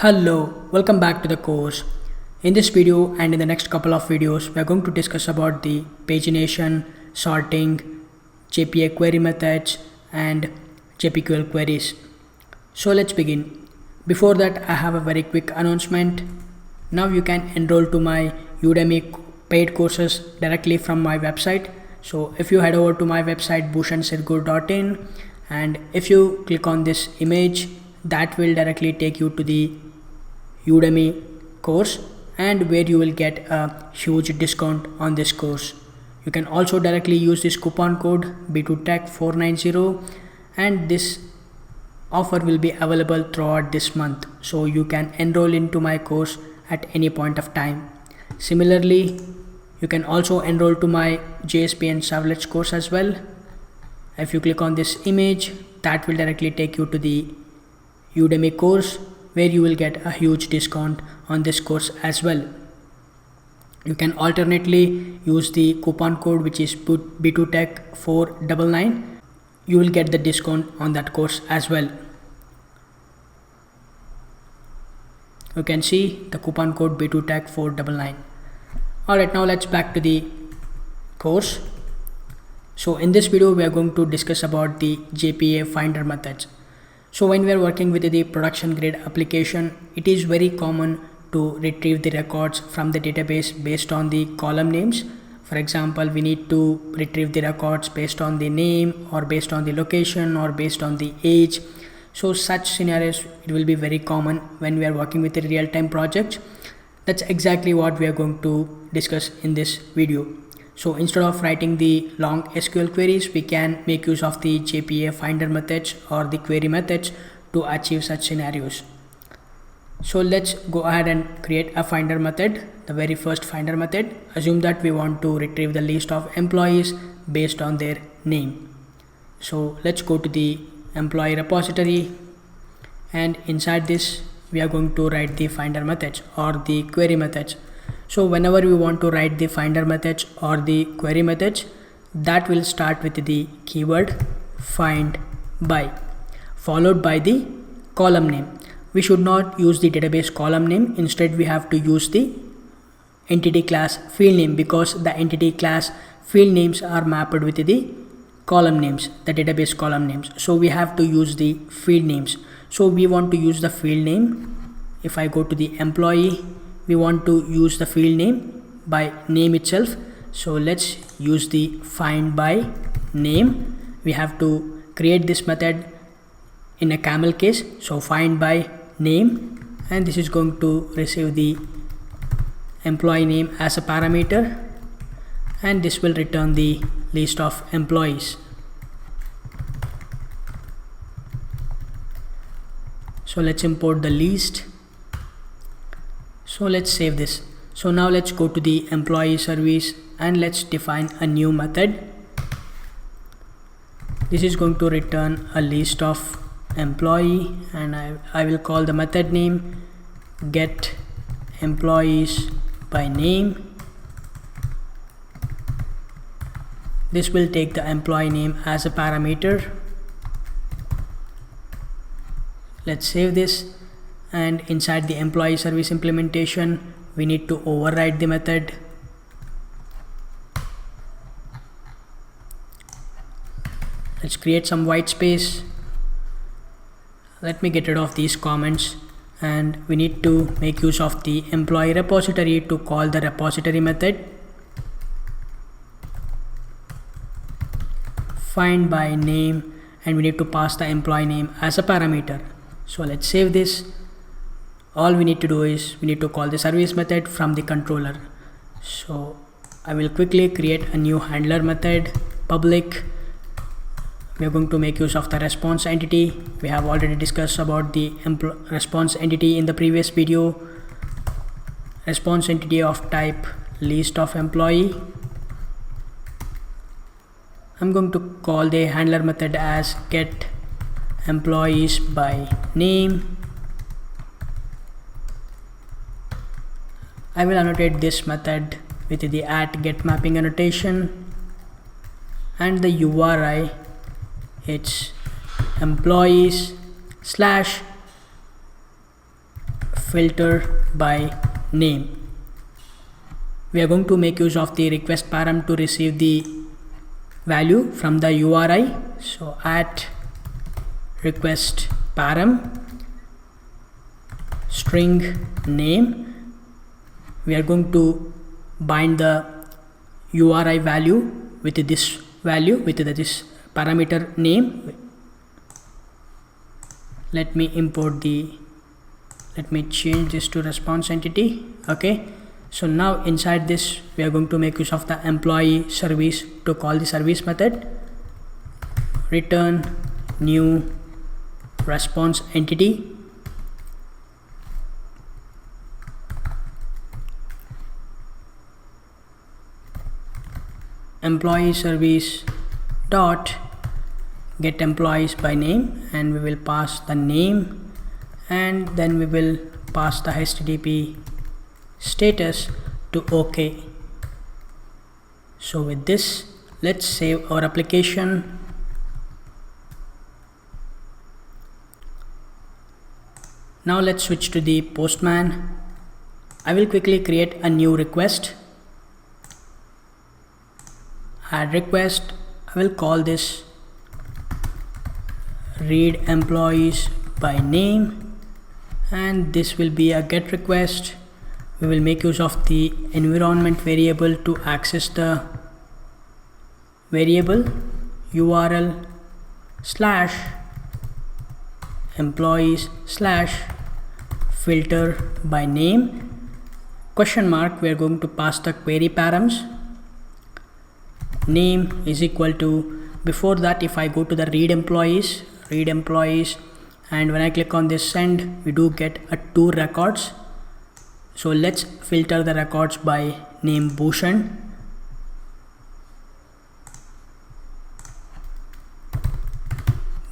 Hello, welcome back to the course. In this video and in the next couple of videos, we are going to discuss about the pagination, sorting, JPA query methods and JPQL queries. So let's begin. Before that, I have a very quick announcement. Now you can enroll to my Udemy paid courses directly from my website. So if you head over to my website bhushansirgur.in and if you click on this image, that will directly take you to the Udemy course and where you will get a huge discount on this course. You can also directly use this coupon code B2Tech490 and this offer will be available throughout this month, so you can enroll into my course at any point of time. Similarly, you can also enroll to my JSP and Servlets course as well. If you click on this image, that will directly take you to the Udemy course where you will get a huge discount on this course as well. You can alternately use the coupon code which is B2Tech499. You will get the discount on that course as well. You can see the coupon code B2Tech499. Alright, now let's back to the course. So in this video we are going to discuss about the JPA finder methods. So when we are working with the production grade application, it is very common to retrieve the records from the database based on the column names. For example, we need to retrieve the records based on the name or based on the location or based on the age. So such scenarios, it will be very common when we are working with a real-time project. That's exactly what we are going to discuss in this video. So instead of writing the long SQL queries, we can make use of the JPA finder methods or the query methods to achieve such scenarios. So let's go ahead and create a finder method. The very first finder method, assume that we want to retrieve the list of employees based on their name. So let's go to the employee repository and inside this we are going to write the finder methods or the query methods. So whenever we want to write the finder methods or the query methods, that will start with the keyword find by followed by the column name. We should not use the database column name. Instead, we have to use the entity class field name because the entity class field names are mapped with the column names, the database column names. So we have to use the field names. So we want to use the field name. If I go to the employee, we want to use the field name by name itself. So let's use the find by name. We have to create this method in a camel case. So find by name, and this is going to receive the employee name as a parameter, and this will return the list of employees. So let's import the list. So let's save this. So now let's go to the employee service and let's define a new method. This is going to return a list of employee and I will call the method name get employees by name. This will take the employee name as a parameter. Let's save this. And inside the employee service implementation, we need to override the method. Let's create some white space. Let me get rid of these comments, and we need to make use of the employee repository to call the repository method find by name, and we need to pass the employee name as a parameter. So let's save this. All we need to do is we need to call the service method from the controller. So I will quickly create a new handler method, public. We are going to make use of the response entity. We have already discussed about the response entity in the previous video. Response entity of type list of employee. I'm going to call the handler method as get employees by name. I will annotate this method with the @getMapping annotation, and the URI it's employees / filter by name. We are going to make use of the request param to receive the value from the URI. So at request param string name, we are going to bind the URI value with this value, with this parameter name. Let me change this to response entity. Okay, so now inside this we are going to make use of the employee service to call the service method. Return new response entity. Employee service dot get employees by name, and we will pass the name, and then we will pass the HTTP status to OK. So with this, let's save our application. Now let's switch to the Postman. I will quickly create a new request. Add request. I will call this read employees by name, and this will be a get request. We will make use of the environment variable to access the variable URL slash employees slash filter by name question mark. We are going to pass the query params. Name is equal to, before that if I go to the read employees, and when I click on this send, we do get a 2 records. So let's filter the records by name Bhushan.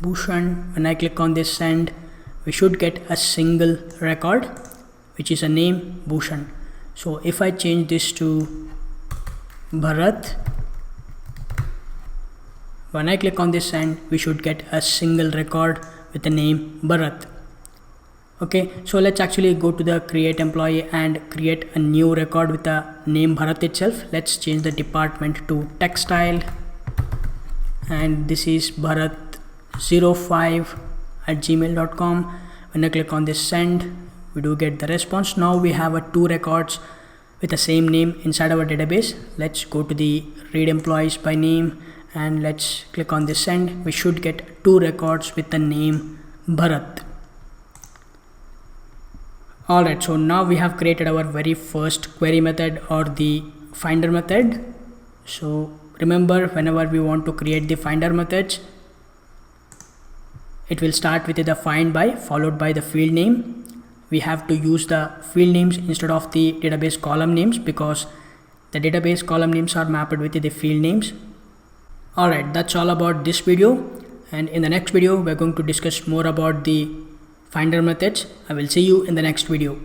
When I click on this send, we should get a single record which is a name Bhushan. So if I change this to Bharat, when I click on this send, we should get a single record with the name Bharat. Okay, so let's actually go to the create employee and create a new record with the name Bharat itself. Let's change the department to textile, and this is bharat05@gmail.com. When I click on this send, we do get the response. Now we have 2 records with the same name inside our database. Let's go to the read employees by name, and let's click on this send. We should get 2 records with the name Bharat. Alright, so now we have created our very first query method, or the finder method. So remember, whenever we want to create the finder methods, it will start with the find by followed by the field name. We have to use the field names instead of the database column names, because the database column names are mapped with the field names. Alright, that's all about this video, and in the next video we're going to discuss more about the finder methods. I will see you in the next video.